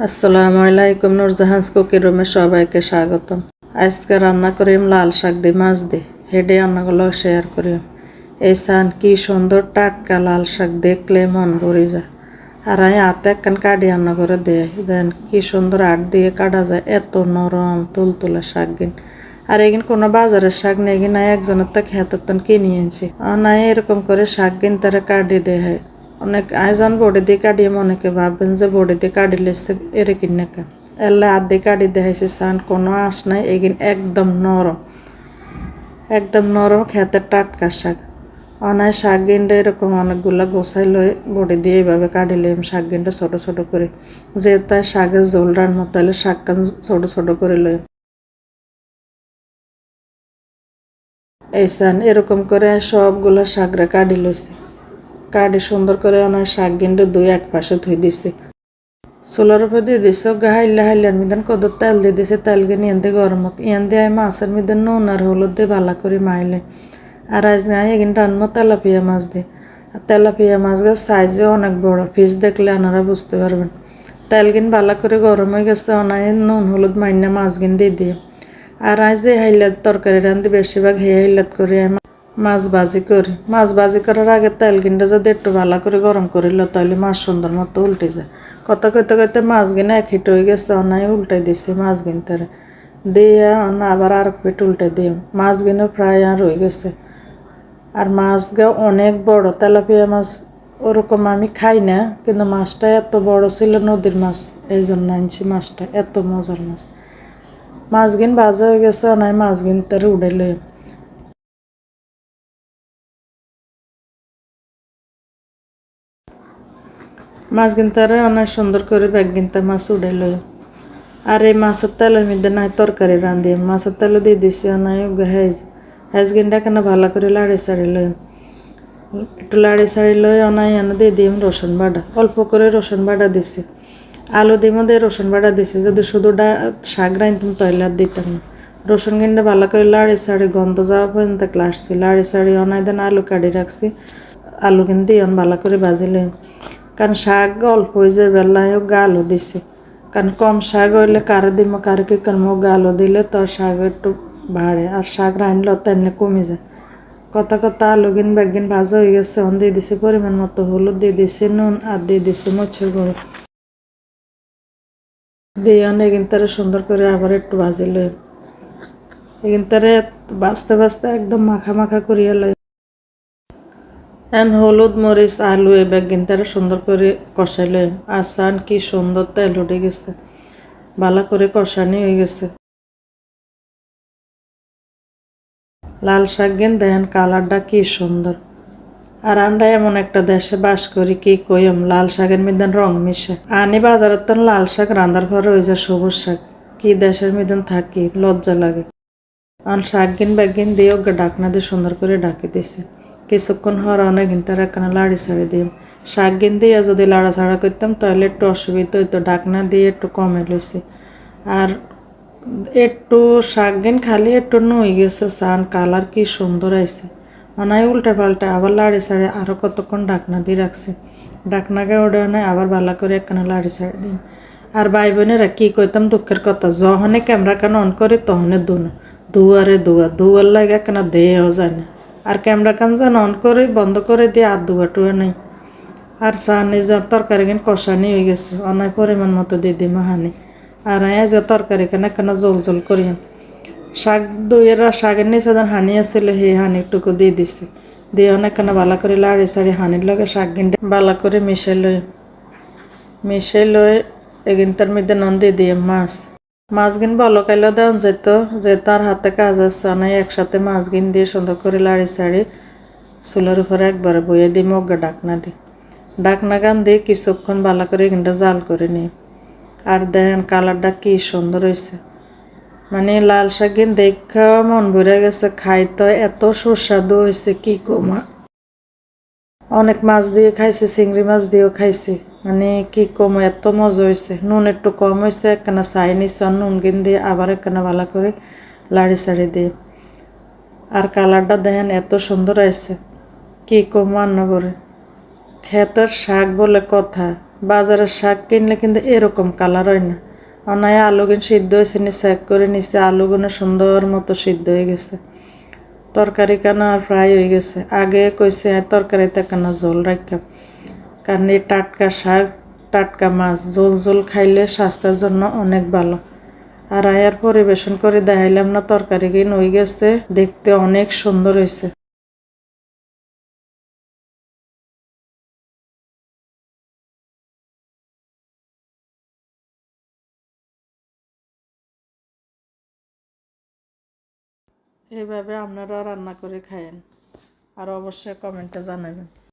আসসালামু আলাইকুম, নূরজাহান্স কুকিং রুমে সবাইকে স্বাগতম। আজকে রান্না করিম লাল শাক দিয়ে মাছ দিয়ে হেডে রান্নাগুলো শেয়ার করিম। এই সান কি সুন্দর টাটকা লাল শাক দেখলে মন ভরে যায়। আর আমি হাতে একখান কাটি রান্না করে দেয় দেন কি সুন্দর আট দিয়ে কাটা যায়, এত নরম তুলতুলে শাক গিন। আর এগিন কোনো বাজারের শাক নেই গিন, একজনের তো খেতেন কিনে আনছি নাই এরকম করে শাক গিন তারা কাটি দেয়। অনেক আয়োজন বডি দিয়ে কাটিয়ে অনেকে ভাববেন যে বডি দিয়ে কাটিলে এরে কিনে কা এলে হাত দিয়ে কাটি দেখাইছে সান কোনো আঁশ নাই, এগিন একদম নরম খেতে টাটকা শাক। অনায় শাক গিনটা এরকম অনেকগুলা গোছাই লই বডি দিয়ে এইভাবে কাটিলে শাক গিনটা ছোটো ছোটো করে, যেহেতু শাকের ঝোল রান্না তাহলে শাকখান ছোটো ছোটো করে লই। এই সান এরকম করে সবগুলা শাকরা কাটি লইছি, কাটি সুন্দর করে অনায় শাক গিনটা দুই এক পাশে ধুই দিছি। চুলার উপর দিয়ে দিছে হাইলার মধ্যে কত তেল দিয়ে দিছে, তেল কিনে ইয়ান দিয়ে গরম ইয়ান দিয়ে মাছের মধ্যে নুন আর হলুদ দিয়ে ভালো করে মাইলে। আর আজ গায়ে এগিন রান্না তেলাপিয়া মাছ দিয়ে। আর তেলাপিয়া মাছ গাছ সাইজে অনেক বড়, পিস দেখলে আপনারা বুঝতে পারবেন। তেল কিন ভালো করে গরম হয়ে গেছে, অনায় নুন হলুদ মাইনা মাছ কিন দিয়ে দিয়ে। আর আজ যে হাইলাত তরকারি রান্ধি বেশিরভাগ হে হাইলাত করে মাছ ভাজি করি। মাছ ভাজি করার আগে তেল কিনটা যদি একটু ভালো করে গরম করিল তাহলে মাছ সুন্দর মতো উল্টে যায়। কথা কইতে কইতে মাছ গিনে এক হিট হয়ে গেছে, অনায় উল্টাই দিছি মাছ গিনতে দিয়ে আবার আর পেট উল্টে দিই। মাছ গিনে প্রায় আর হয়ে গেছে। আর মাছ গা অনেক বড়, তেলাপিয়া মাছ ওরকম আমি খাই না, কিন্তু মাছটা এত বড় ছিল নদীর মাছ, এই জন্য আনছি মাছটা, এত মজার মাছ। মাছ গিন ভাজা হয়ে গেছে, অনায় মাছ গিনতে উড়ে লই। মাছ গিনতারে অনেক সুন্দর করে ব্যাগ গিনতে মাছ উড়ে লই। আর এই মাছের তেলের মধ্যে নাই তরকারি রান্ধি, মাছের তেল দিয়ে দিছি নাই হেজ গিনটা কেন ভালো করে লাড়ি সাড়ি লই। একটু লাড়ি সাড়ি লই অনাই এনে দিয়ে দিম রসুন বাটা, অল্প করে রসুন বাটা দিছি। আলু দিয়ে মধ্যে রসুন বাটা দিছি, যদি শুধু শাক রাঁধতাম তাহলে আর দিতাম না। রসুন গিনটা ভালো করে লাড়ি সাড়ি গন্ধ যাওয়া পর্যন্ত লাড়ছি, লাড়ি সাড়ি অনাই দেন আলু কাটি রাখছি। আলু কিন দিয়ে ভালো করে ভাজিলে, কারণ শাক অল্প হয়ে যায় বেলায় আলু দিছি। কারণ কম শাক হইলে কারে দিব কারে কি করবো, আলু দিলে তো শাক একটু বাড়ে, আর শাক রাঁধলেও তেমনি কমে যায়। কথা আলু গিন বেগিন ভাজা হয়ে গেছে, দিয়ে দিছি পরিমাণ মতো হলুদ, দিয়ে দিছি নুন, আর দিয়ে দিছি মরিচের গুঁড়ো দিয়ে এগিন তারা সুন্দর করে আবার একটু ভাজিলে। এগিন তারা বাঁচতে বাঁচতে একদম মাখা মাখা করিয়া লাগে। হলুদ মরিচ আলু এ বেগিন তারা সুন্দর করে কষাইলে। আসান কি সুন্দর তেল উঠে গেছে, ভালো করে কষানি হয়ে গেছে। লাল শাক গেন দেখেন কালারটা কি সুন্দর। আর আমরা এমন একটা দেশে বাস করি কি কইম, লাল শাকের মধ্যে রং মিশে আনি বাজারের তো লাল শাক রান্নার পরে ওই যে সবুজ শাক, কি দেশের মধ্যে থাকি লজ্জা লাগে। আর শাক গিন ব্যাগিন দিয়ে ওকে ডাকনা দিয়ে সুন্দর করে ডাকি দিছে। কিছুক্ষণ হওয়ার অনেক তার একখানা লাড়ি ছাড়ি দিম। শাক গিন দিয়ে যদি লাড়াছাড়া করতাম তাহলে একটু অসুবিধা হইতো, ডাকনা দিয়ে একটু কমে লইছি। আর একটু শাক গিন খালি একটু নুই গেছে, সান কালার কি সুন্দর আইছে। অনায় উল্টা পাল্টা আবার লাড়ি ছাড়ে আরও কতক্ষণ ডাকনা দিয়ে রাখছে। ডাকনাকে ওটা নয় আবার ভালো করে একখানা লাড়ি ছাড়ে দিন। আর ভাই বোনেরা কি কইতাম দুঃখের কথা, যখনে ক্যামেরা কান অন করে তখনে দুয়ারে দুয়ার লাগে একখানা দেও যায় না। আর ক্যামেরা কান যেন অন করে বন্ধ করে দিয়ে আর দুয়া টুয়া নেই। আর সানি যা তরকারি কিন কষানি হয়ে গেছে, অনেক পরিমাণ মতো দিয়ে দিম হানি। আর যে তরকারি কেন একখানা জল করিয়ান শাক দইয়েরা শাকের নিচে যেন হানি আসছিল সেই হানিটুকু দিয়ে দিছে, দিয়ে অনেকখানা ভালো করে লাড়ি সাড়ি হানির লগে শাক গিনটা ভালো করে মিশাই লই এগিন তার মধ্যে নন দিয়ে দিয়ে মাছ গিন ভালো কাইলে দেওয়া যেত, যে তার হাতে কাজ আছে অনেক একসাথে মাছ গিন দিয়ে সুন্দর করে লাড়ি সাড়ি চুলার উপরে একবারে বইয়ে দিই মগ্গা ডাকনা গান দিয়ে কিছুক্ষণ ভালো করে এখানটা জাল করে নিই। আর দেখেন কালারটা কি সুন্দর হয়েছে, মানে লাল শাক গিন দেখা মন ভরে গেছে, খাইতে এত সুস্বাদু হয়েছে কি কমা। অনেক মাছ দিয়ে খাইছি, চিংড়ি মাছ দিয়েও খাইছি, মানে কি কম এত মজা হয়েছে। নুন একটু কম হয়েছে, একখানা চাই নিচ্ছে নুন গিন দিয়ে আবার একখানা ভালো করে লাড়ি সাড়ি দিয়ে। আর কালারটা দেখেন এত সুন্দর আসছে কি কম রান্না করে। ক্ষেতের শাক বলে কথা, বাজারের শাক কিনলে কিন্তু এরকম কালার হয় না। অনায় আলুগুন সিদ্ধ হয়েছে নি, চেক করে নিছে, আলুগুলো সুন্দর মতো সিদ্ধ হয়ে গেছে। তরকারি কেন আর ফ্রাই হয়ে গেছে। আগে কইছে তরকারিতে কেন ঝোল রাখতাম, কারণ এই টাটকা শাক, টাটকা মাছ ঝোল ঝোল খাইলে স্বাস্থ্যের জন্য অনেক ভালো। আর আয়ার পরিবেশন করে দেখাইলাম না, তরকারি কিন হয়ে গেছে, দেখতে অনেক সুন্দর হয়েছে। এইভাবে আপনারাও রান্না করে খায়েন, আর অবশ্যই কমেন্টে জানাবেন।